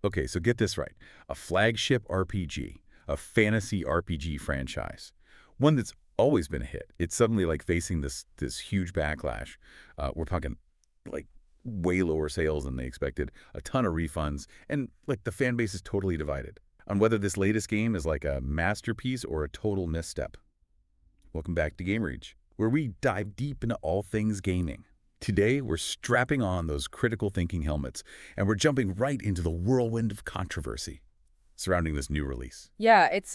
Okay, so get this right. A flagship RPG, a fantasy RPG franchise, one that's always been a hit. It's suddenly like facing this huge backlash. We're talking like way lower sales than they expected, a ton of refunds, and like the fan base is totally divided on whether this latest game is like a masterpiece or a total misstep. Welcome back to Game Reach, where we dive deep into all things gaming. Today, we're strapping on those critical thinking helmets, and we're jumping right into the whirlwind of controversy surrounding this new release. Yeah, it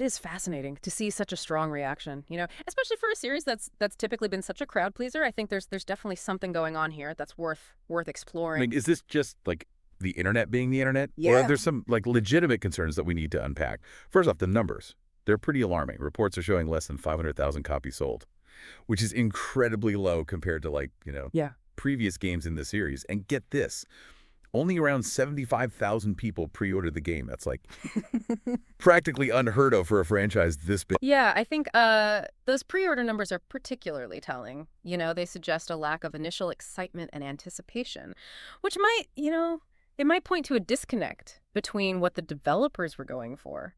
is fascinating to see such a strong reaction, especially for a series that's typically been such a crowd pleaser. I think there's definitely something going on here that's worth I exploring. mean, is this just like the internet being the internet? Or are Yeah. there some like legitimate concerns that we need to unpack? First off, the numbers. They're pretty alarming. Reports are showing less than 500,000 copies sold, which is incredibly low compared to Yeah. previous games in the series. And get this, only around 75,000 people pre-ordered the game. That's like practically unheard of for a franchise this big. Yeah, I think those pre-order numbers are particularly telling. They suggest a lack of initial excitement and anticipation, which it might point to a disconnect between what the developers were going for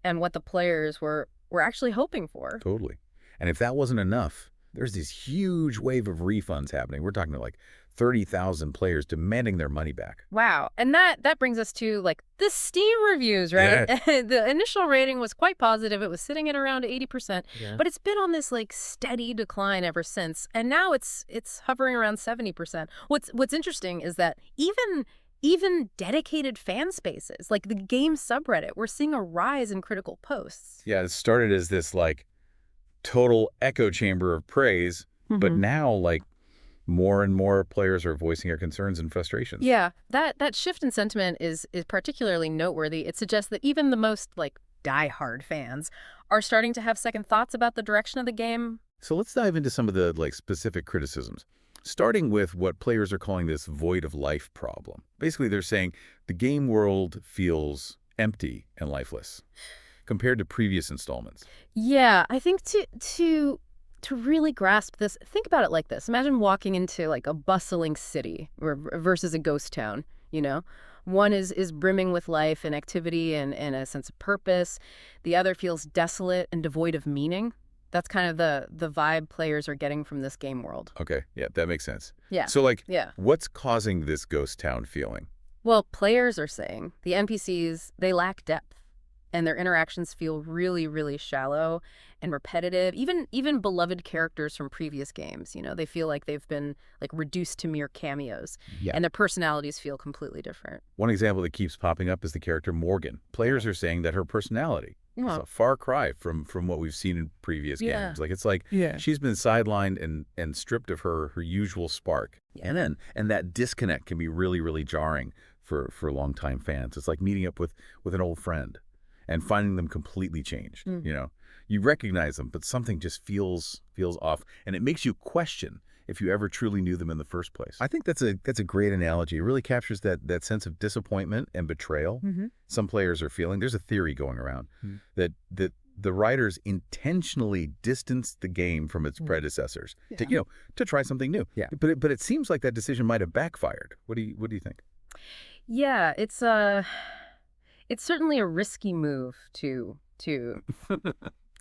and what the players were actually hoping for. Totally. And if that wasn't enough, there's this huge wave of refunds happening. We're talking like 30,000 players demanding their money back. Wow. And that brings us to like the Steam reviews, right? Yeah. The initial rating was quite positive. It was sitting at around 80%, Yeah. but it's been on this like steady decline ever since. And now it's hovering around 70%. What's interesting is that even dedicated fan spaces, like the game subreddit, we're seeing a rise in critical posts. Yeah, it started as this like total echo chamber of praise, but now like more and more players are voicing their concerns and frustrations. Yeah, that shift in sentiment is particularly noteworthy. It suggests that even the most like diehard fans are starting to have second thoughts about the direction of the game. So let's dive into some of the like specific criticisms, starting with what players are calling this void of life problem. Basically, they're saying the game world feels empty and lifeless compared to previous installments. Yeah, I think to really grasp this, think about it like this. Imagine walking into like a bustling city versus a ghost town, you know? One is brimming with life and activity and a sense of purpose. The other feels desolate and devoid of meaning. That's kind of the vibe players are getting from this game world. Okay, yeah, that makes sense. Yeah. So like, Yeah. what's causing this ghost town feeling? Well, players are saying the NPCs, they lack depth and their interactions feel really, really shallow and repetitive. Even beloved characters from previous games, they feel like they've been like reduced to mere cameos. Yeah. And their personalities feel completely different. One example that keeps popping up is the character Morgan. Players are saying that her personality is Yeah. a far cry from what we've seen in previous Yeah. games. Like it's like Yeah. she's been sidelined and stripped of her usual spark. Yeah. And that disconnect can be really, really jarring for longtime fans. It's like meeting up with an old friend and finding them completely changed. Mm. You recognize them, but something just feels off, and it makes you question if you ever truly knew them in the first place. I think that's a great analogy. It really captures that sense of disappointment and betrayal Mm-hmm. some players are feeling. There's a theory going around that the writers intentionally distanced the game from its predecessors to try something new. Yeah. But it seems like that decision might have backfired. What do you think? Yeah, it's certainly a risky move to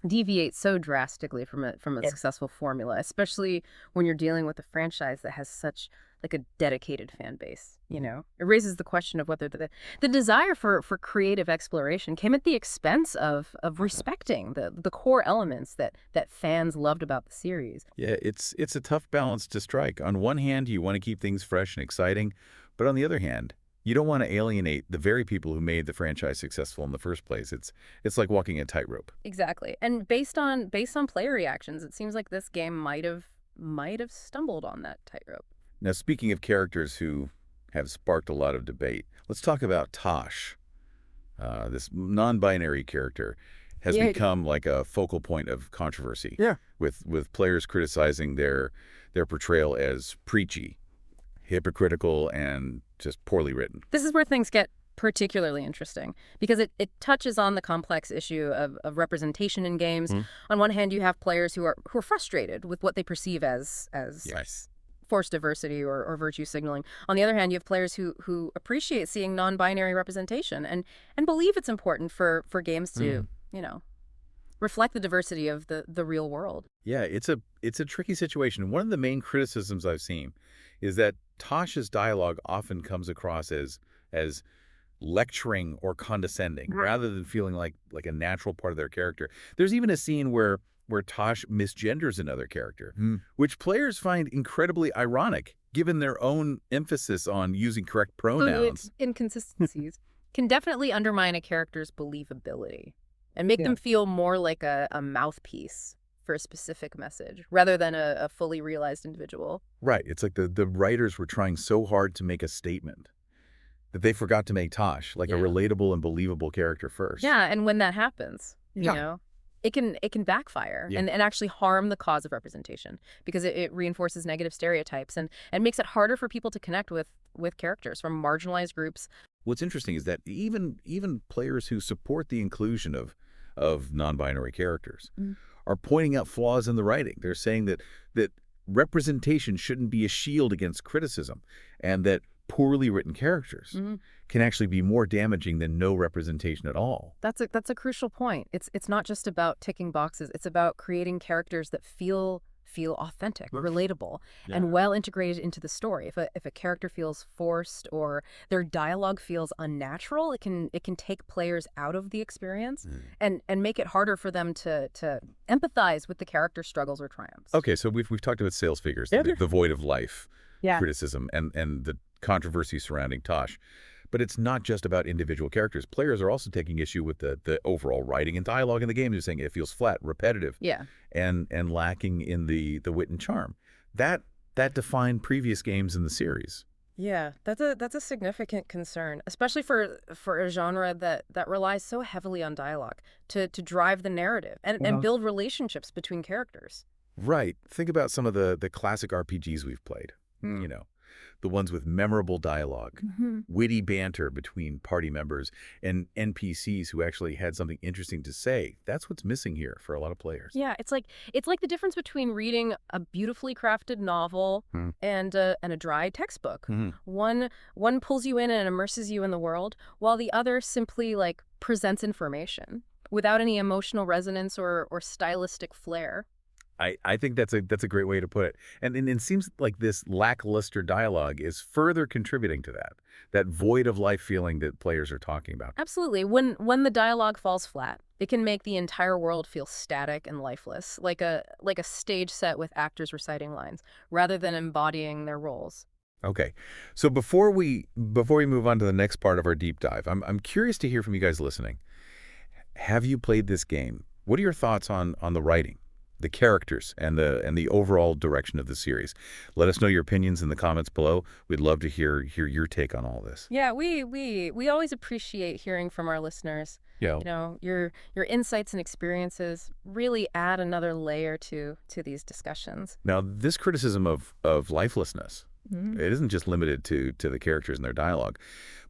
deviate so drastically from a successful formula, especially when you're dealing with a franchise that has such like a dedicated fan base. It raises the question of whether the desire for creative exploration came at the expense of respecting the core elements that fans loved about the series. Yeah, it's a tough balance to strike. On one hand, you want to keep things fresh and exciting, but on the other hand, you don't want to alienate the very people who made the franchise successful in the first place. It's like walking a tightrope. Exactly. And based on player reactions, it seems like this game might have stumbled on that tightrope. Now, speaking of characters who have sparked a lot of debate, let's talk about Tosh. This non-binary character has become like a focal point of controversy. Yeah. With players criticizing their portrayal as preachy, hypocritical, and just poorly written. This is where things get particularly interesting because it touches on the complex issue of representation in games. On one hand, you have players who are frustrated with what they perceive as Yes. forced diversity or virtue signaling. On the other hand, you have players who appreciate seeing non-binary representation and believe it's important for games to, reflect the diversity of the real world. Yeah, it's a tricky situation. One of the main criticisms I've seen is that Tosh's dialogue often comes across as lecturing or condescending rather than feeling like a natural part of their character. There's even a scene where Tosh misgenders another character, which players find incredibly ironic given their own emphasis on using correct pronouns. Its inconsistencies can definitely undermine a character's believability and make them feel more like a mouthpiece for a specific message rather than a fully realized individual. Right. It's like the writers were trying so hard to make a statement that they forgot to make Tosh like a relatable and believable character first. Yeah, and when that happens, it can backfire and actually harm the cause of representation because it reinforces negative stereotypes and makes it harder for people to connect with characters from marginalized groups. What's interesting is that even players who support the inclusion of non-binary characters are pointing out flaws in the writing. They're saying that representation shouldn't be a shield against criticism, and that poorly written characters can actually be more damaging than no representation at all. That's a crucial point. It's not just about ticking boxes. It's about creating characters that feel authentic, relatable, and well integrated into the story. If a character feels forced or their dialogue feels unnatural, it can take players out of the experience and make it harder for them to empathize with the character's struggles or triumphs. Okay, so we've talked about sales figures, the void of life criticism, and the controversy surrounding Tosh. But it's not just about individual characters. Players are also taking issue with the overall writing and dialogue in the game. They're saying it feels flat, repetitive, and lacking in the wit and charm. That defined previous games in the series. Yeah, that's a significant concern, especially for a genre that relies so heavily on dialogue to drive the narrative and build relationships between characters. Right. Think about some of the classic RPGs we've played. The ones with memorable dialogue, witty banter between party members, and NPCs who actually had something interesting to say. That's what's missing here for a lot of players. Yeah, it's like the difference between reading a beautifully crafted novel and a dry textbook. One pulls you in and immerses you in the world, while the other simply presents information without any emotional resonance or stylistic flair. I think that's a great way to put it. And it seems like this lackluster dialogue is further contributing to that void of life feeling that players are talking about. Absolutely. When the dialogue falls flat, it can make the entire world feel static and lifeless, like a stage set with actors reciting lines, rather than embodying their roles. Okay. So before we move on to the next part of our deep dive, I'm curious to hear from you guys listening. Have you played this game? What are your thoughts on the writing, the characters, and the overall direction of the series? Let us know your opinions in the comments below. We'd love to hear your take on all this. Yeah, we always appreciate hearing from our listeners. Yeah. Your insights and experiences really add another layer to these discussions. Now, this criticism of lifelessness, it isn't just limited to the characters and their dialogue.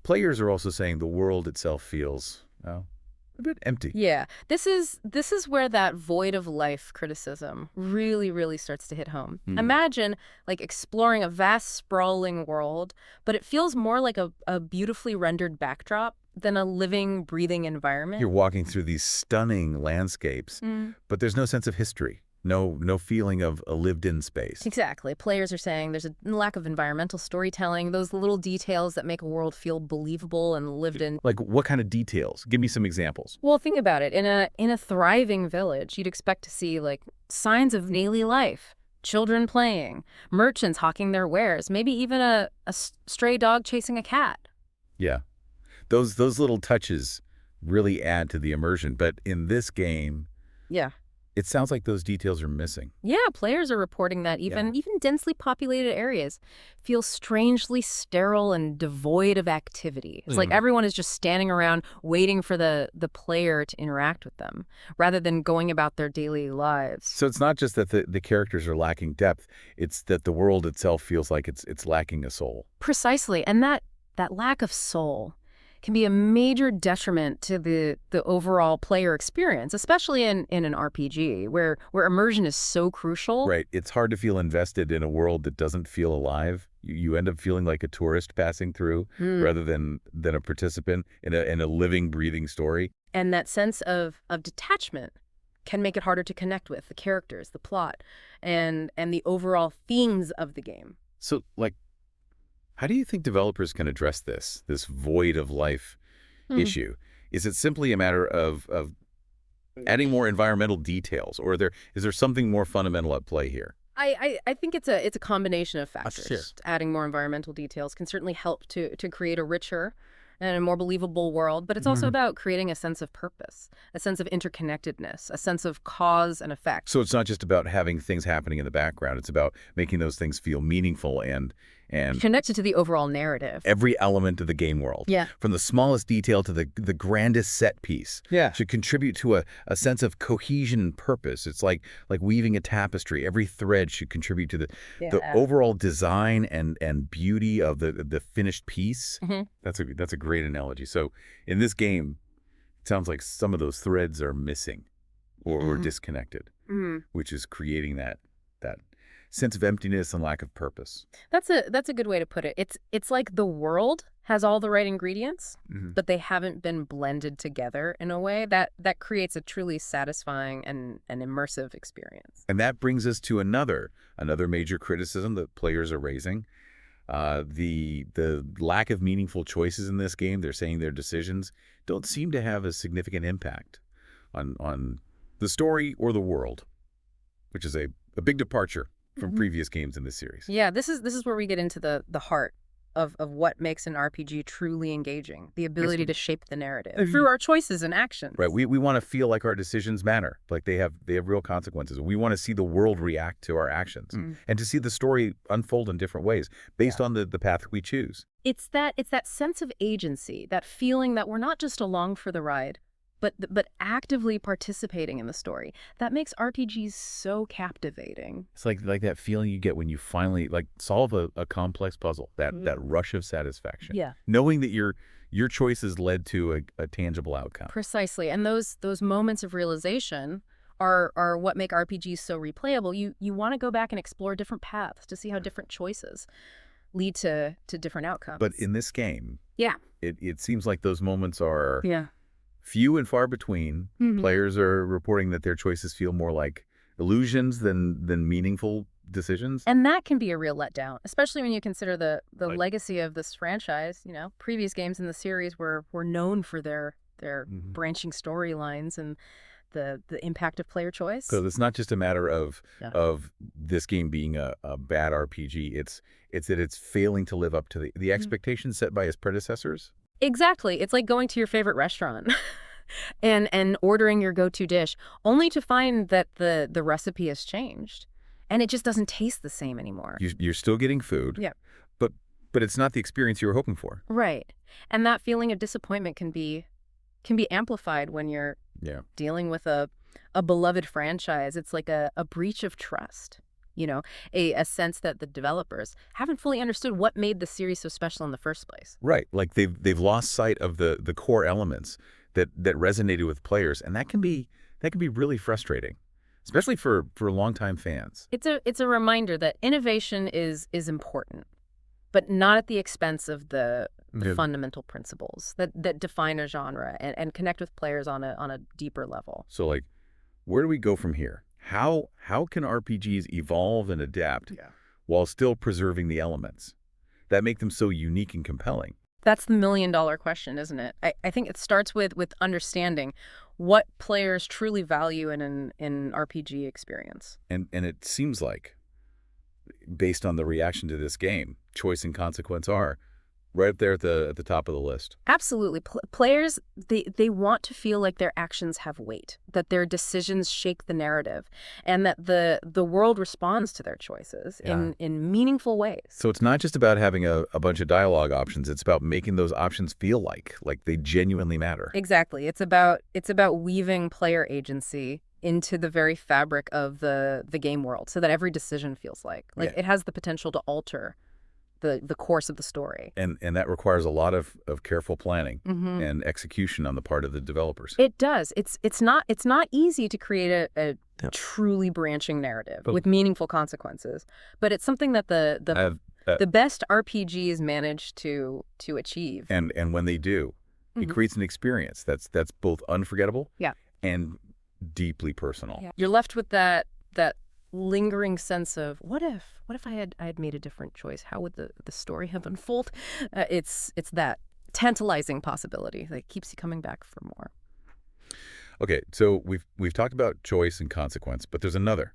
Players are also saying the world itself feels a bit empty. Yeah, this is where that void of life criticism really starts to hit home. Imagine exploring a vast, sprawling world, but it feels more like a beautifully rendered backdrop than a living, breathing environment. You're walking through these stunning landscapes, but there's no sense of history. No feeling of a lived-in space. Exactly. Players are saying there's a lack of environmental storytelling, those little details that make a world feel believable and lived in. Like what kind of details? Give me some examples. Well, think about it. In a thriving village, you'd expect to see signs of daily life, children playing, merchants hawking their wares, maybe even a stray dog chasing a cat. Yeah. Those little touches really add to the immersion, but in this game, it sounds like those details are missing. Yeah, players are reporting that even densely populated areas feel strangely sterile and devoid of activity. It's like everyone is just standing around waiting for the player to interact with them, rather than going about their daily lives. So it's not just that the characters are lacking depth, it's that the world itself feels like it's lacking a soul. Precisely, and that lack of soul can be a major detriment to the overall player experience, especially in an RPG where immersion is so crucial. Right. It's hard to feel invested in a world that doesn't feel alive. You end up feeling like a tourist passing through rather than a participant in a living, breathing story. And that sense of detachment can make it harder to connect with the characters, the plot, and the overall themes of the game. So, like, how do you think developers can address this void of life issue? Is it simply a matter of adding more environmental details, or is there something more fundamental at play here? I think it's a combination of factors. Sure. Adding more environmental details can certainly help to create a richer and a more believable world, but it's also about creating a sense of purpose, a sense of interconnectedness, a sense of cause and effect. So it's not just about having things happening in the background. It's about making those things feel meaningful and Connected to the overall narrative. every element of the game world. Yeah. From the smallest detail to the grandest set piece. Yeah. Should contribute to a sense of cohesion and purpose. It's like weaving a tapestry. Every thread should contribute to the overall design and beauty of the finished piece. That's a great analogy. So in this game, it sounds like some of those threads are missing or disconnected, which is creating that sense of emptiness and lack of purpose. That's a good way to put it. It's like the world has all the right ingredients, but they haven't been blended together in a way that creates a truly satisfying and immersive experience. And that brings us to another major criticism that players are raising. The lack of meaningful choices in this game. They're saying their decisions don't seem to have a significant impact on the story or the world, which is a big departure from previous games in this series. Yeah, this is where we get into the heart of what makes an RPG truly engaging, the ability to shape the narrative through our choices and actions. Right. We want to feel like our decisions matter, like they have real consequences. We want to see the world react to our actions and to see the story unfold in different ways based on the path we choose. It's that sense of agency, that feeling that we're not just along for the ride, but actively participating in the story. That makes RPGs so captivating. It's like that feeling you get when you finally solve a complex puzzle, that rush of satisfaction. Yeah. Knowing that your choices led to a tangible outcome. Precisely. And those moments of realization are what make RPGs so replayable. You want to go back and explore different paths to see how different choices lead to different outcomes. But in this game, yeah, it seems like those moments are yeah. few and far between. Players are reporting that their choices feel more like illusions than meaningful decisions. And that can be a real letdown, especially when you consider the legacy of this franchise. You know, previous games in the series were known for their branching storylines and the impact of player choice. So it's not just a matter of this game being a bad RPG. It's that it's failing to live up to the expectations set by its predecessors. Exactly. It's like going to your favorite restaurant and ordering your go-to dish, only to find that the recipe has changed and it just doesn't taste the same anymore. You're still getting food, yeah, but it's not the experience you were hoping for. Right. And that feeling of disappointment can be amplified when you're dealing with a beloved franchise. It's like a breach of trust. You know, a sense that the developers haven't fully understood what made the series so special in the first place. Right. Like they've lost sight of the core elements that resonated with players, and that can be really frustrating, especially for longtime fans. It's a reminder that innovation is important, but not at the expense of the fundamental principles that define a genre and connect with players on a deeper level. So where do we go from here? How can RPGs evolve and adapt while still preserving the elements that make them so unique and compelling? That's the million-dollar question, isn't it? I think it starts with understanding what players truly value in an RPG experience. And it seems like, based on the reaction to this game, choice and consequence are right up there at the top of the list. Absolutely. Players, they want to feel like their actions have weight, that their decisions shape the narrative, and that the world responds to their choices in meaningful ways. So it's not just about having a bunch of dialogue options. It's about making those options feel like they genuinely matter. Exactly. It's about weaving player agency into the very fabric of the game world so that every decision feels like it has the potential to alter the course of the story. And that requires a lot of careful planning and execution on the part of the developers. It does. It's not easy to create a truly branching narrative with meaningful consequences, but it's something that the best RPGs manage to achieve. And when they do, it creates an experience that's both unforgettable and deeply personal. Yeah. You're left with that lingering sense of what if I had made a different choice? How would the story have unfolded? It's that tantalizing possibility that keeps you coming back for more. Okay, so we've talked about choice and consequence, but there's another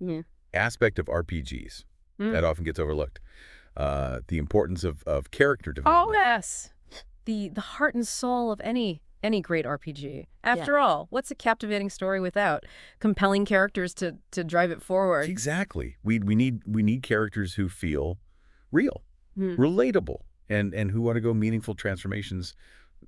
aspect of RPGs that often gets overlooked. The importance of character development. Oh, yes. The heart and soul of any great RPG. After all, what's a captivating story without compelling characters to drive it forward? Exactly. We need characters who feel real, relatable, and who want to go meaningful transformations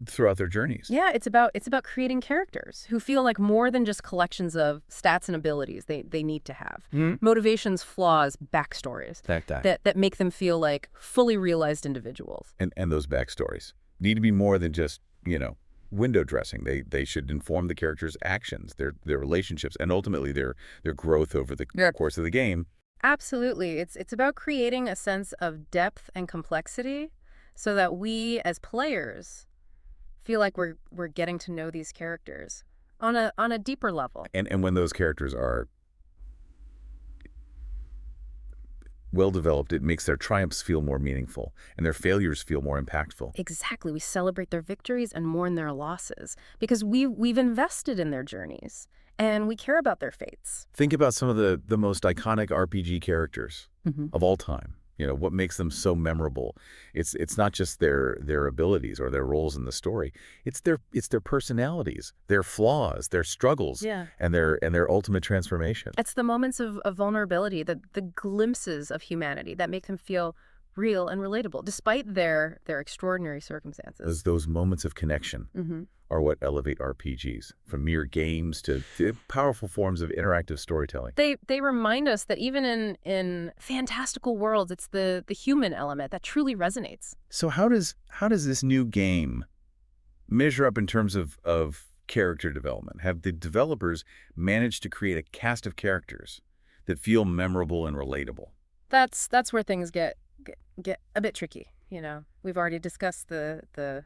throughout their journeys. Yeah, it's about creating characters who feel like more than just collections of stats and abilities they need to have. Motivations, flaws, backstories that make them feel like fully realized individuals. And those backstories need to be more than just, window dressing. They should inform the character's actions, their relationships, and ultimately their growth over the course of the game. Absolutely. It's about creating a sense of depth and complexity so that we as players feel like we're getting to know these characters on a deeper level. And when those characters are well developed, it makes their triumphs feel more meaningful and their failures feel more impactful. Exactly. We celebrate their victories and mourn their losses because we've invested in their journeys and we care about their fates. Think about some of the most iconic RPG characters of all time. What makes them so memorable? It's not just their abilities or their roles in the story. It's their personalities, their flaws, their struggles, and their ultimate transformation. It's the moments of vulnerability, the glimpses of humanity that make them feel real and relatable, despite their extraordinary circumstances. Those moments of connection are what elevate RPGs from mere games to powerful forms of interactive storytelling. They remind us that even in fantastical worlds, it's the human element that truly resonates. So how does this new game measure up in terms of character development? Have the developers managed to create a cast of characters that feel memorable and relatable? That's where things get a bit tricky. We've already discussed the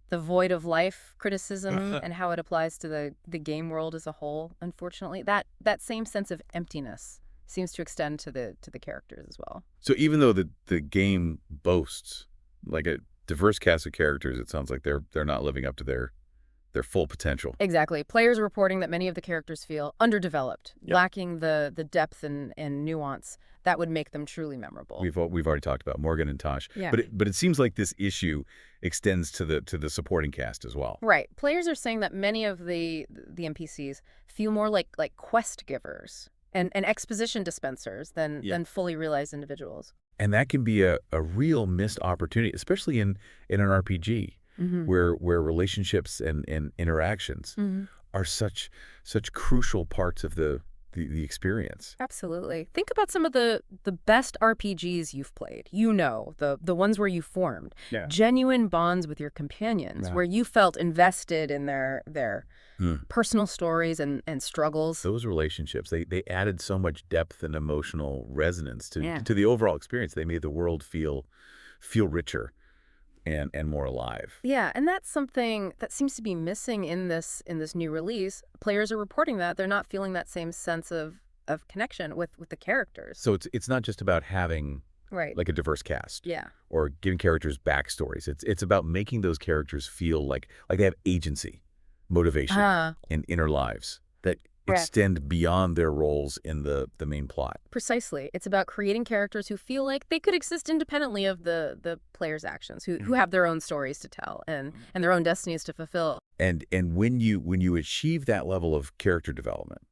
void of life criticism and how it applies to the game world as a whole. Unfortunately, that same sense of emptiness seems to extend to the characters as well. So even though the game boasts like a diverse cast of characters, it sounds like they're not living up to their full potential. Exactly. Players are reporting that many of the characters feel underdeveloped, lacking the depth and nuance that would make them truly memorable. We've already talked about Morgan and Tosh, but it seems like this issue extends to the supporting cast as well. Right. Players are saying that many of the NPCs feel more like quest givers and exposition dispensers than fully realized individuals. And that can be a real missed opportunity, especially in an RPG. Where relationships and interactions are such crucial parts of the experience. Absolutely. Think about some of the best RPGs you've played. The ones where you formed genuine bonds with your companions, where you felt invested in their personal stories and struggles. Those relationships, they added so much depth and emotional resonance to the overall experience. They made the world feel richer and more alive. Yeah, and that's something that seems to be missing in this new release. Players are reporting that they're not feeling that same sense of connection with the characters. So it's not just about having like a diverse cast. Or giving characters backstories. It's about making those characters feel like they have agency, motivation, and inner lives that extend beyond their roles in the main plot. Precisely. It's about creating characters who feel like they could exist independently of the player's actions, who have their own stories to tell and their own destinies to fulfill. And when you achieve that level of character development,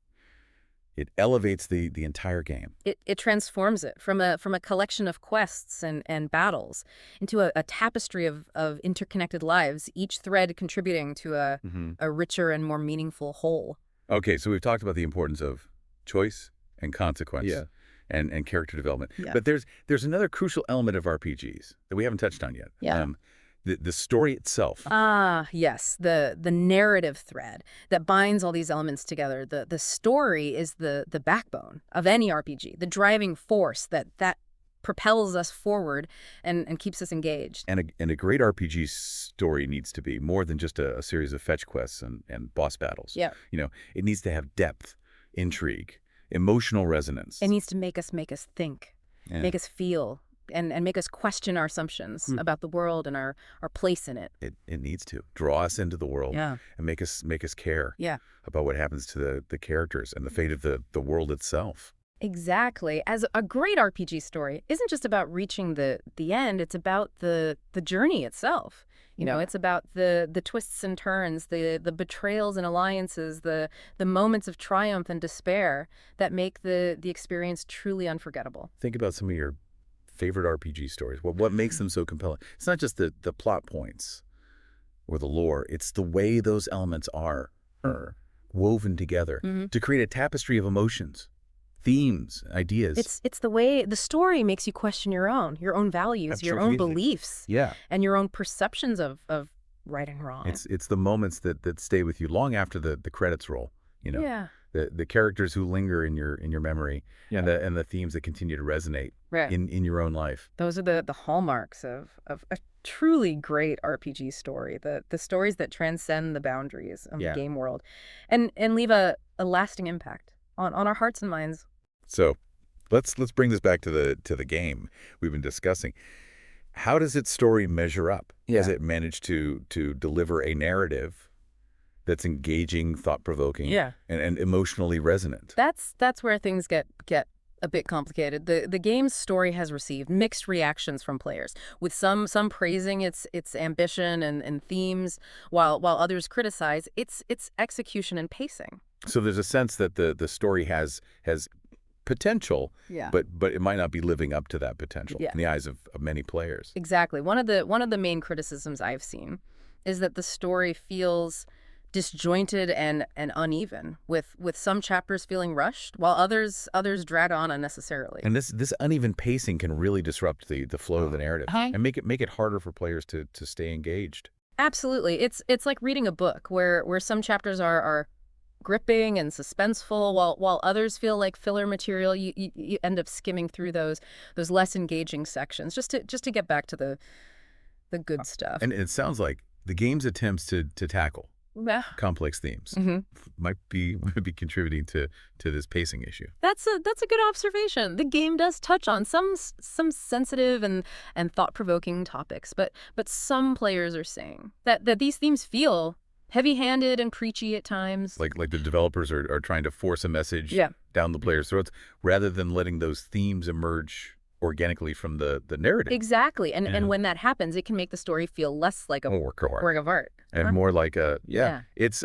it elevates the entire game. It transforms it from a collection of quests and battles into a tapestry of interconnected lives, each thread contributing to a richer and more meaningful whole. Okay, so we've talked about the importance of choice and consequence and character development. Yeah. But there's another crucial element of RPGs that we haven't touched on yet. Yeah. The story itself. Ah, yes, the narrative thread that binds all these elements together. The story is the backbone of any RPG, the driving force that propels us forward and keeps us engaged. And a great RPG story needs to be more than just a series of fetch quests and boss battles. Yeah. It needs to have depth, intrigue, emotional resonance. It needs to make us think, Yeah. make us feel, and make us question our assumptions about the world and our place in it. It needs to draw us into the world Yeah. and make us care Yeah. about what happens to the characters and the fate of the world itself. Exactly. As a great RPG story isn't just about reaching the end, it's about the journey itself. It's about the twists and turns, the betrayals and alliances, the moments of triumph and despair that make the experience truly unforgettable. Think about some of your favorite RPG stories. What makes them so compelling? It's not just the plot points or the lore. It's the way those elements are woven together to create a tapestry of emotions, themes, ideas. It's the way the story makes you question your own values, your own Absolutely. beliefs, Yeah. and your own perceptions of right and wrong. It's the moments that stay with you long after the credits roll. Yeah. The characters who linger in your memory, and the themes that continue to resonate Right. in your own life. Those are the hallmarks of a truly great RPG story, the stories that transcend the boundaries of the game world and leave a lasting impact on our hearts and minds. So let's bring this back to the game we've been discussing. How does its story measure up? Has it managed to deliver a narrative that's engaging, thought-provoking, and emotionally resonant? That's where things get a bit complicated. The game's story has received mixed reactions from players, with some praising its ambition and themes, while others criticize its execution and pacing. So there's a sense that the story has potential, but it might not be living up to that potential in the eyes of many players. Exactly. One of the main criticisms I've seen is that the story feels disjointed and uneven, with some chapters feeling rushed, while others drag on unnecessarily. And this uneven pacing can really disrupt the flow of the narrative and make it harder for players to stay engaged. Absolutely. It's like reading a book where some chapters are gripping and suspenseful, while others feel like filler material. You end up skimming through those less engaging sections just to get back to the good stuff. And it sounds like the game's attempts to tackle complex themes might be contributing to this pacing issue. That's a good observation. The game does touch on some sensitive and thought-provoking topics, but some players are saying that these themes feel heavy-handed and preachy at times. Like the developers are trying to force a message down the players' throats rather than letting those themes emerge organically from the narrative. Exactly. And when that happens, it can make the story feel less like a work of art. And more like it's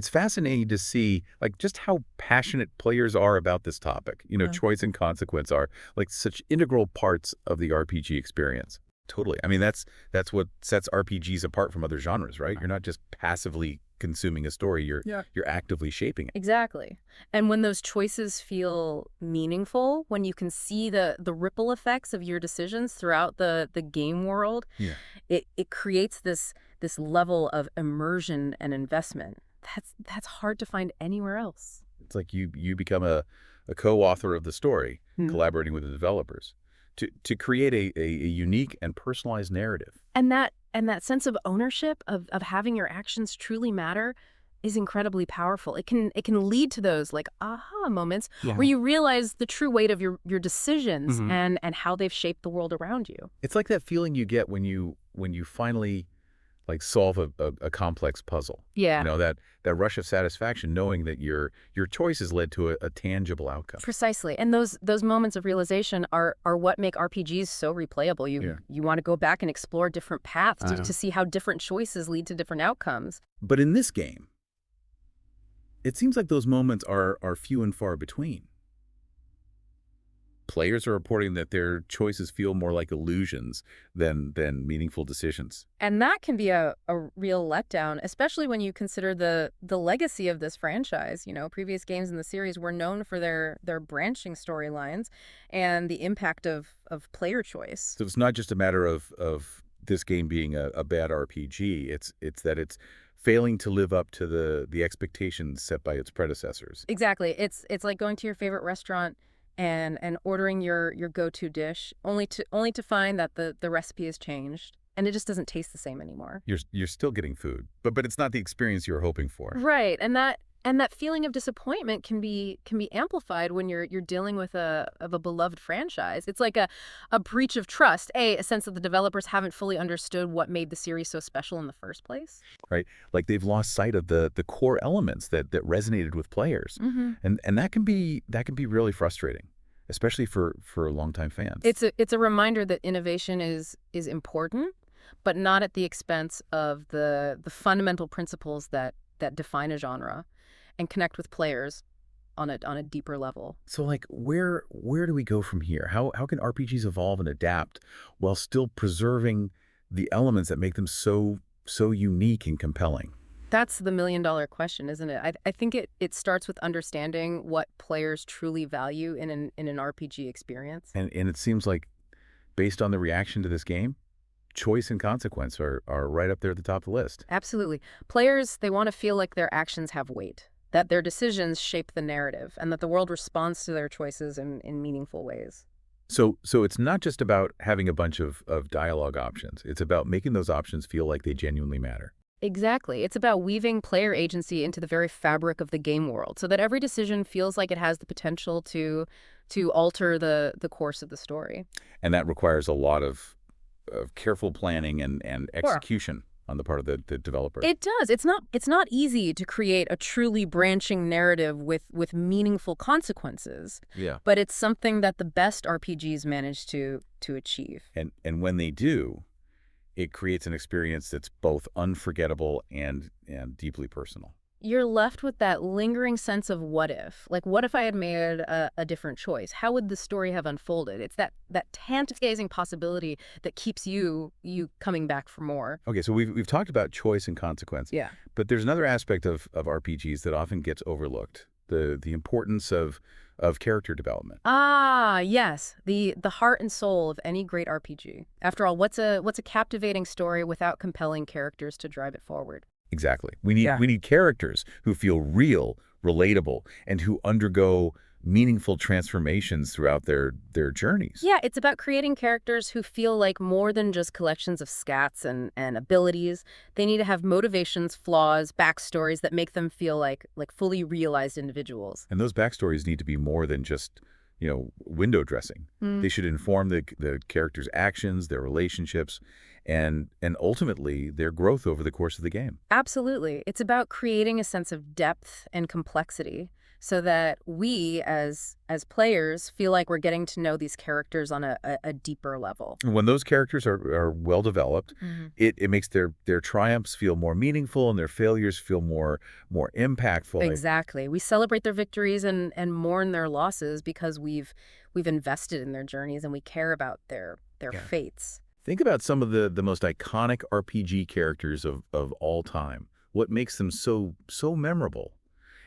fascinating to see like just how passionate players are about this topic. Choice and consequence are like such integral parts of the RPG experience. Totally. I mean, that's what sets RPGs apart from other genres, right? You're not just passively consuming a story, you're actively shaping it. Exactly. And when those choices feel meaningful, when you can see the ripple effects of your decisions throughout the game world, it creates this level of immersion and investment that's hard to find anywhere else. It's like you become a co-author of the story, collaborating with the developers to create a unique and personalized narrative. And that sense of ownership of having your actions truly matter is incredibly powerful. It can lead to those like aha moments where you realize the true weight of your decisions and how they've shaped the world around you. It's like that feeling you get when you finally like solve a complex puzzle. That rush of satisfaction knowing that your choices led to a tangible outcome. Precisely. And those moments of realization are what make RPGs so replayable. You want to go back and explore different paths to see how different choices lead to different outcomes. But in this game, it seems like those moments are few and far between. players are reporting that their choices feel more like illusions than meaningful decisions. And that can be a real letdown, especially when you consider the legacy of this franchise. You know, previous games in the series were known for their branching storylines and the impact of player choice. So it's not just a matter of this game being a bad RPG. It's that it's failing to live up to the expectations set by its predecessors. Exactly. It's like going to your favorite restaurant and ordering your go-to dish only to find that the recipe has changed and it just doesn't taste the same anymore. You're still getting food, but it's not the experience you were hoping for. Right. And that feeling of disappointment can be amplified when you're dealing with a beloved franchise. It's like a breach of trust. A sense that the developers haven't fully understood what made the series so special in the first place. Right? Like they've lost sight of the core elements that resonated with players. Hmm. And that can be really frustrating, especially for longtime fans. It's a reminder that innovation is important, but not at the expense of the fundamental principles that define a genre and connect with players on a deeper level. So like where do we go from here? How can RPGs evolve and adapt while still preserving the elements that make them so unique and compelling? That's the million-dollar question, isn't it? I think it starts with understanding what players truly value in an RPG experience. And it seems like based on the reaction to this game, choice and consequence are right up there at the top of the list. Absolutely. Players, they want to feel like their actions have weight, that their decisions shape the narrative, and that the world responds to their choices in meaningful ways. So it's not just about having a bunch of dialogue options. It's about making those options feel like they genuinely matter. Exactly. It's about weaving player agency into the very fabric of the game world so that every decision feels like it has the potential to alter the course of the story. And that requires a lot of careful planning and Sure. execution on the part of the developer. It does. It's not easy to create a truly branching narrative with meaningful consequences, Yeah. but it's something that the best RPGs manage to achieve. And when they do, it creates an experience that's both unforgettable and deeply personal. You're left with that lingering sense of what if. Like, what if I had made a different choice? How would the story have unfolded? It's that tantalizing possibility that keeps you coming back for more. Okay, so we've talked about choice and consequence. Yeah. But there's another aspect of RPGs that often gets overlooked, the importance of character development. Ah, yes, the heart and soul of any great RPG. After all, what's a captivating story without compelling characters to drive it forward? Exactly. Yeah. We need characters who feel real, relatable, and who undergo meaningful transformations throughout their journeys. Yeah, it's about creating characters who feel like more than just collections of stats and abilities. They need to have motivations, flaws, backstories that make them feel like fully realized individuals. And those backstories need to be more than just, window dressing. They should inform the characters' actions, their relationships, and ultimately their growth over the course of the game. Absolutely. It's about creating a sense of depth and complexity so that we, as players, feel like we're getting to know these characters on a deeper level. And when those characters are well developed, it makes their triumphs feel more meaningful and their failures feel more impactful. Exactly. We celebrate their victories and mourn their losses because we've invested in their journeys and we care about their fates. Think about some of the most iconic RPG characters of all time. What makes them so memorable?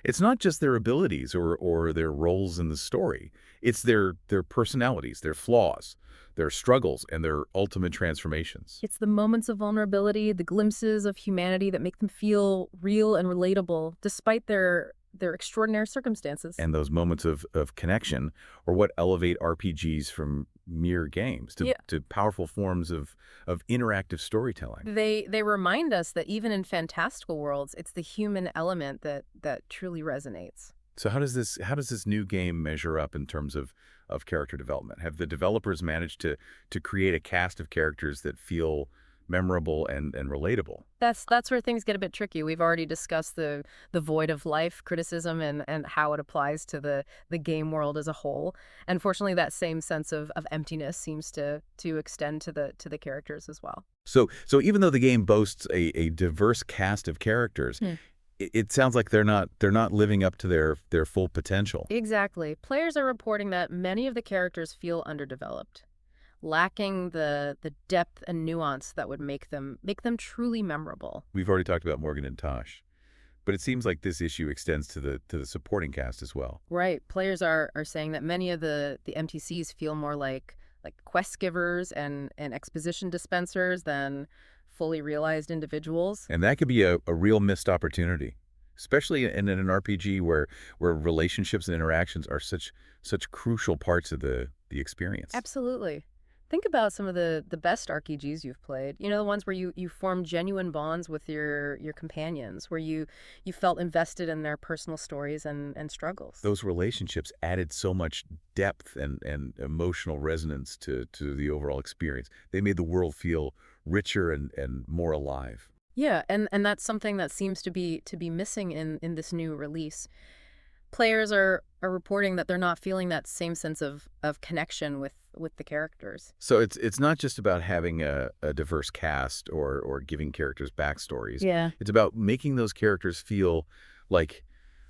It's not just their abilities or their roles in the story. It's their personalities, their flaws, their struggles, and their ultimate transformations. It's the moments of vulnerability, the glimpses of humanity that make them feel real and relatable despite their extraordinary circumstances. And those moments of connection are what elevate RPGs from mere games to powerful forms of interactive storytelling. They remind us that even in fantastical worlds, it's the human element that truly resonates. So how does this new game measure up in terms of character development? Have the developers managed to create a cast of characters that feel memorable and relatable? That's where things get a bit tricky. We've already discussed the void of life criticism and how it applies to the game world as a whole. And fortunately, that same sense of emptiness seems to extend to the characters as well. So even though the game boasts a diverse cast of characters, It sounds like they're not living up to their full potential. Exactly. Players are reporting that many of the characters feel underdeveloped, lacking the depth and nuance that would make them truly memorable. We've already talked about Morgan and Tosh, but it seems like this issue extends to the supporting cast as well. Right. Players are saying that many of the MTCs feel more like quest givers and exposition dispensers than fully realized individuals. And that could be a real missed opportunity, especially in an RPG where relationships and interactions are such crucial parts of the experience. Absolutely. Think about some of the best RPGs you've played. You know, the ones where you form genuine bonds with your companions, where you felt invested in their personal stories and struggles. Those relationships added so much depth and emotional resonance to the overall experience. They made the world feel richer and more alive. Yeah, and that's something that seems to be missing in this new release. Players are reporting that they're not feeling that same sense of connection with the characters. So it's not just about having a diverse cast or giving characters backstories. Yeah. It's about making those characters feel like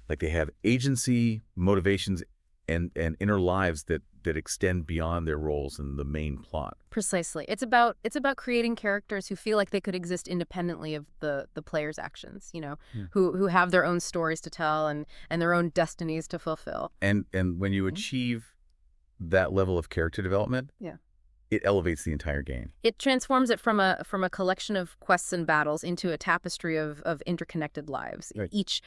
they have agency, motivations, and inner lives that extend beyond their roles in the main plot. Precisely. It's about creating characters who feel like they could exist independently of the player's actions, Yeah. who have their own stories to tell and their own destinies to fulfill. And when you Mhm. achieve that level of character development, Yeah. it elevates the entire game. It transforms it from a collection of quests and battles into a tapestry of interconnected lives, Right. each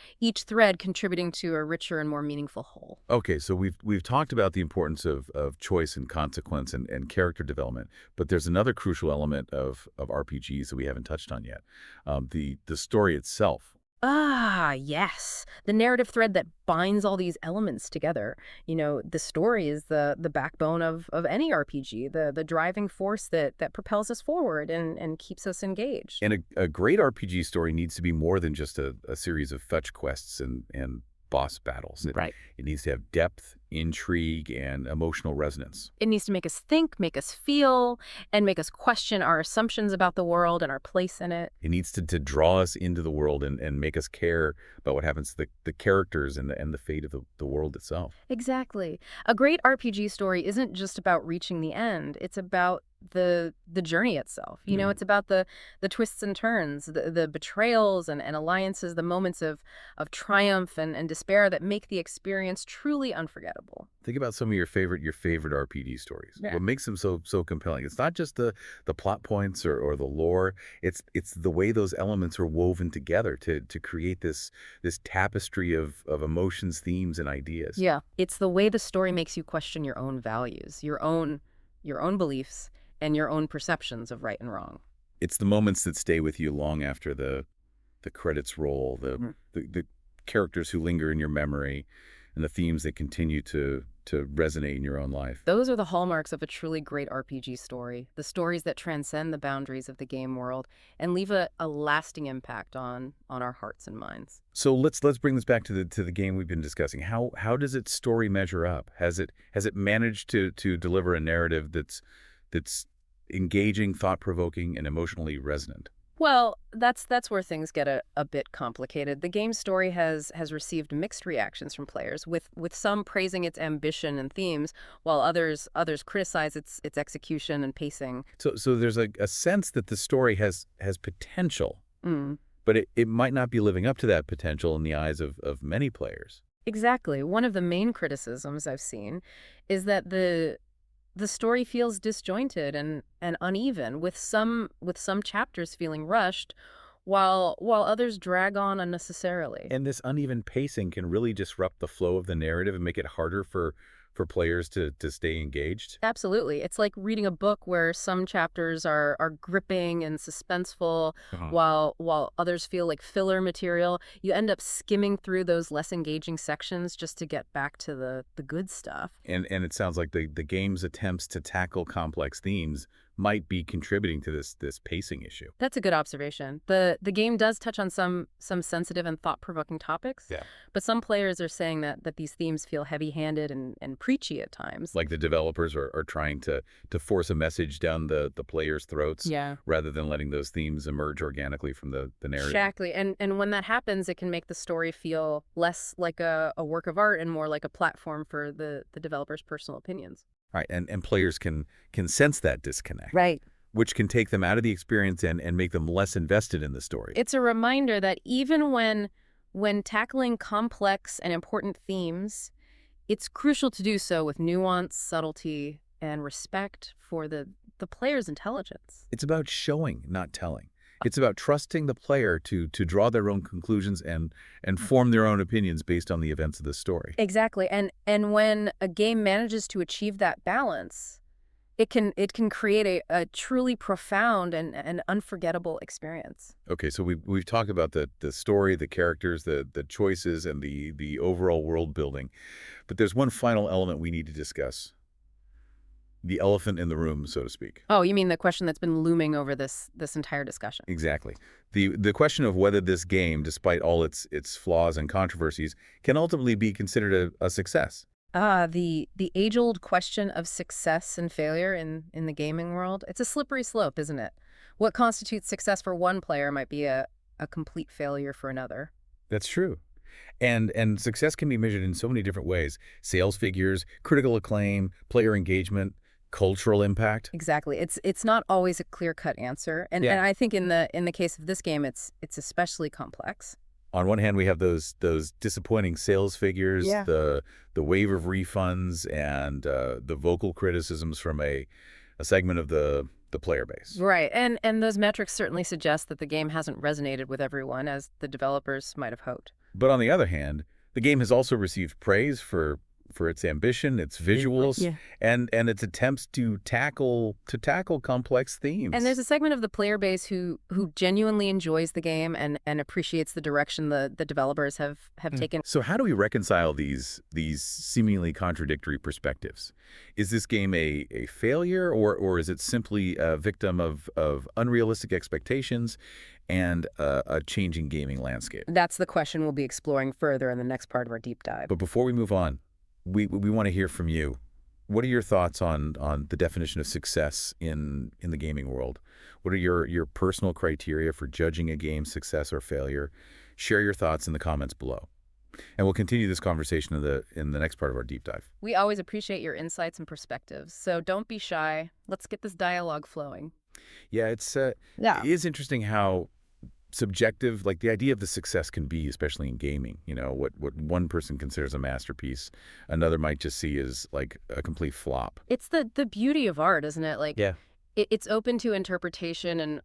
thread contributing to a richer and more meaningful whole. Okay, so we've talked about the importance of choice and consequence and character development, but there's another crucial element of RPGs that we haven't touched on yet. The story itself. Ah, yes. The narrative thread that binds all these elements together. The story is the backbone of any RPG, the driving force that propels us forward and keeps us engaged. And a great RPG story needs to be more than just a series of fetch quests and boss battles. Right. It needs to have depth, intrigue, and emotional resonance. It needs to make us think, make us feel, and make us question our assumptions about the world and our place in it. It needs to draw us into the world and make us care about what happens to the characters and the fate of the world itself. Exactly. A great RPG story isn't just about reaching the end. It's about the journey itself. Mhm. It's about the twists and turns, the betrayals and alliances, the moments of triumph and despair that make the experience truly unforgettable. Think about some of your favorite RPG stories. Yeah. What makes them so compelling? It's not just the plot points or the lore. It's the way those elements are woven together to create this tapestry of emotions, themes, and ideas. Yeah. It's the way the story makes you question your own values, your own beliefs, and your own perceptions of right and wrong. It's the moments that stay with you long after the credits roll, Mhm. the characters who linger in your memory, and the themes that continue to resonate in your own life. Those are the hallmarks of a truly great RPG story, the stories that transcend the boundaries of the game world and leave a lasting impact on our hearts and minds. So let's bring this back to the game we've been discussing. How does its story measure up? Has it managed to deliver a narrative that's engaging, thought-provoking, and emotionally resonant? Well, that's where things get a bit complicated. The game's story has received mixed reactions from players, with some praising its ambition and themes, while others criticize its execution and pacing. So there's a sense that the story has potential, Mm. but it might not be living up to that potential in the eyes of many players. Exactly. One of the main criticisms I've seen is that the story feels disjointed and uneven, with some chapters feeling rushed, while others drag on unnecessarily. And this uneven pacing can really disrupt the flow of the narrative and make it harder for players to stay engaged. Absolutely. It's like reading a book where some chapters are gripping and suspenseful, Uh-huh. while others feel like filler material. You end up skimming through those less engaging sections just to get back to the good stuff. And it sounds like the game's attempts to tackle complex themes might be contributing to this pacing issue. That's a good observation. The game does touch on some sensitive and thought-provoking topics, Yeah. but some players are saying that these themes feel heavy-handed and preachy at times. Like the developers are trying to force a message down the players' throats Yeah. rather than letting those themes emerge organically from the narrative. Exactly. And when that happens, it can make the story feel less like a work of art and more like a platform for the developer's personal opinions. Right, and players can sense that disconnect, Right. which can take them out of the experience and make them less invested in the story. It's a reminder that even when tackling complex and important themes, it's crucial to do so with nuance, subtlety, and respect for the player's intelligence. It's about showing, not telling. It's about trusting the player to draw their own conclusions and form their own opinions based on the events of the story. Exactly. And when a game manages to achieve that balance, it can create a truly profound and unforgettable experience. Okay, so we've talked about the story, the characters, the choices, and the overall world building. But there's one final element we need to discuss. The elephant in the room, so to speak. Oh, you mean the question that's been looming over this entire discussion? Exactly. The question of whether this game, despite all its flaws and controversies, can ultimately be considered a success. The age-old question of success and failure in the gaming world. It's a slippery slope, isn't it? What constitutes success for one player might be a complete failure for another. That's true. And success can be measured in so many different ways. Sales figures, critical acclaim, player engagement, cultural impact. Exactly. It's not always a clear-cut answer. And Yeah. and I think in the case of this game, it's especially complex. On one hand, we have those disappointing sales figures, Yeah. the wave of refunds, and the vocal criticisms from a segment of the player base. Right. And those metrics certainly suggest that the game hasn't resonated with everyone as the developers might have hoped. But on the other hand, the game has also received praise for its ambition, its visuals, Yeah. and its attempts to tackle complex themes. And there's a segment of the player base who genuinely enjoys the game and appreciates the direction the developers have taken. So how do we reconcile these seemingly contradictory perspectives? Is this game a failure, or is it simply a victim of unrealistic expectations and a changing gaming landscape? That's the question we'll be exploring further in the next part of our deep dive. But before we move on, we want to hear from you. What are your thoughts on the definition of success in the gaming world? What are your personal criteria for judging a game's success or failure? Share your thoughts in the comments below. And we'll continue this conversation in the next part of our deep dive. We always appreciate your insights and perspectives, so don't be shy. Let's get this dialogue flowing. Yeah, it is interesting how subjective, like the idea of the success can be, especially in gaming. You know, what one person considers a masterpiece, another might just see as like a complete flop. It's the beauty of art, isn't it? Like, Yeah. it's open to interpretation, and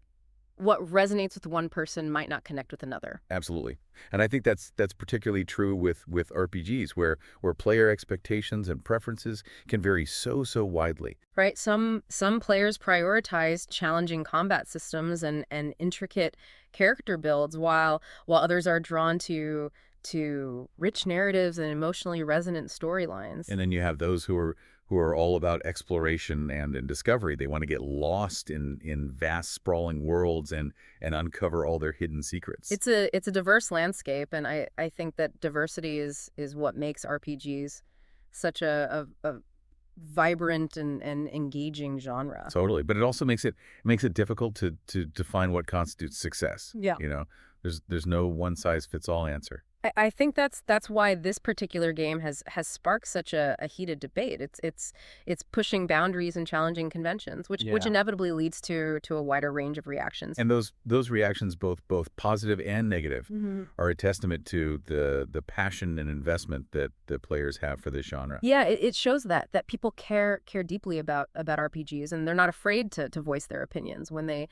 what resonates with one person might not connect with another. Absolutely. And I think that's particularly true with RPGs, where player expectations and preferences can vary so widely. Right? Some players prioritize challenging combat systems and intricate character builds, while others are drawn to rich narratives and emotionally resonant storylines. And then you have those who are all about exploration and discovery. They want to get lost in vast, sprawling worlds and uncover all their hidden secrets. It's a diverse landscape, and I think that diversity is what makes RPGs such a vibrant and engaging genre. Totally. But it also makes it difficult to define what constitutes success. Yeah. You know, there's no one-size-fits-all answer. I think that's why this particular game has sparked such a heated debate. It's pushing boundaries and challenging conventions, which Yeah. inevitably leads to a wider range of reactions. And those reactions, both positive and negative, Mhm. are a testament to the passion and investment that the players have for this genre. Yeah, it shows that people care deeply about RPGs, and they're not afraid to voice their opinions when they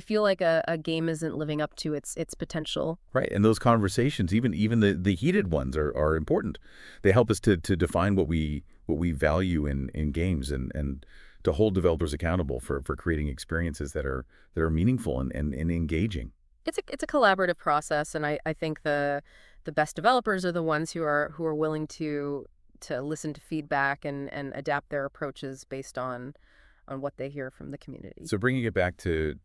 feel like a game isn't living up to its potential. Right. And those conversations, even the heated ones, are important. They help us to define what we value in games and to hold developers accountable for creating experiences that are meaningful and engaging. It's a collaborative process, and I think the best developers are the ones who are willing to listen to feedback and adapt their approaches based on on what they hear from the community. So bringing it back to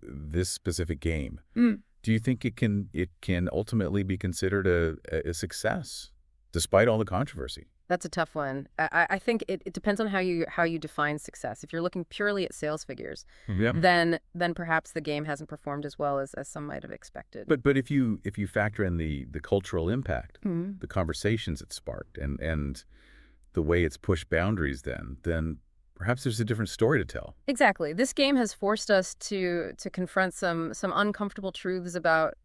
this specific game, Mm. do you think it can ultimately be considered a success, despite all the controversy? That's a tough one. I think it depends on how you define success. If you're looking purely at sales figures, Yeah. then perhaps the game hasn't performed as well as some might have expected. But if you factor in the cultural impact, Mhm. the conversations it sparked, and the way it's pushed boundaries, then perhaps there's a different story to tell. Exactly. This game has forced us to confront some uncomfortable truths about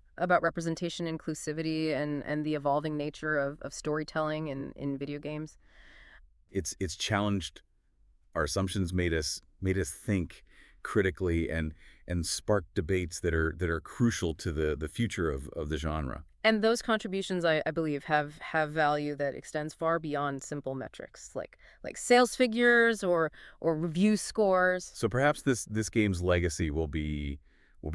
representation, inclusivity, and the evolving nature of storytelling in video games. It's challenged our assumptions, made us think critically, and sparked debates that are crucial to the future of the genre. And those contributions, I believe, have value that extends far beyond simple metrics like sales figures or review scores. So perhaps this game's legacy will be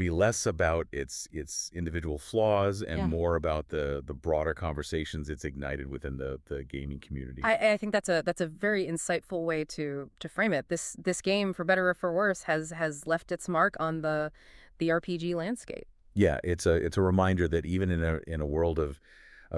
less about its individual flaws and Yeah. more about the broader conversations it's ignited within the gaming community. I think that's a very insightful way to frame it. This game, for better or for worse, has left its mark on the RPG landscape. Yeah, it's a reminder that even in a world of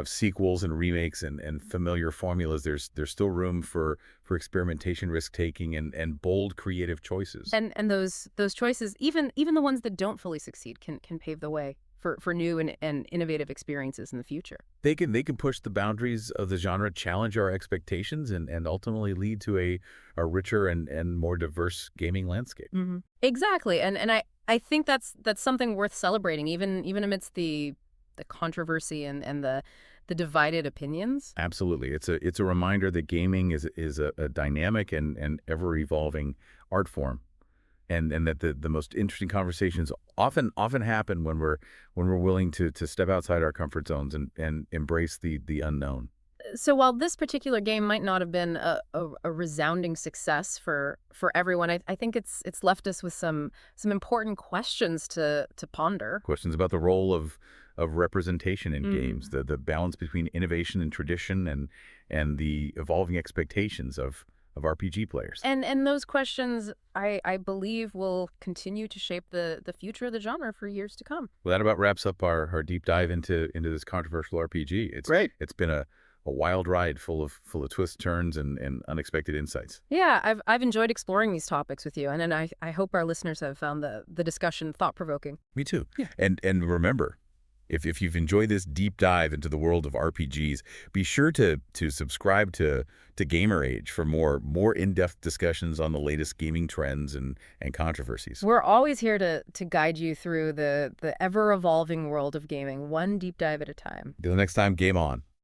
sequels and remakes and familiar formulas, there's still room for experimentation, risk taking, and bold creative choices. And those choices, even the ones that don't fully succeed, can pave the way for new and innovative experiences in the future. They can push the boundaries of the genre, challenge our expectations, and ultimately lead to a richer and more diverse gaming landscape. Exactly. And I think that's something worth celebrating, even amidst the controversy and the divided opinions. Absolutely, it's a reminder that gaming is a dynamic and ever evolving art form, and that the most interesting conversations often happen when we're willing to step outside our comfort zones and embrace the unknown. So while this particular game might not have been a resounding success for everyone, I think it's left us with some important questions to ponder. Questions about the role of representation in games, Mm. the balance between innovation and tradition, and the evolving expectations of RPG players. And those questions, I believe, will continue to shape the future of the genre for years to come. Well, that about wraps up our deep dive into this controversial RPG. Great. It's been a wild ride full of twists, turns, and unexpected insights. Yeah, I've enjoyed exploring these topics with you, and I hope our listeners have found the discussion thought-provoking. Me too. Yeah. And remember, if you've enjoyed this deep dive into the world of RPGs, be sure to subscribe to Gamer Age for more in-depth discussions on the latest gaming trends and controversies. We're always here to guide you through the ever-evolving world of gaming, one deep dive at a time. Until next time, game on.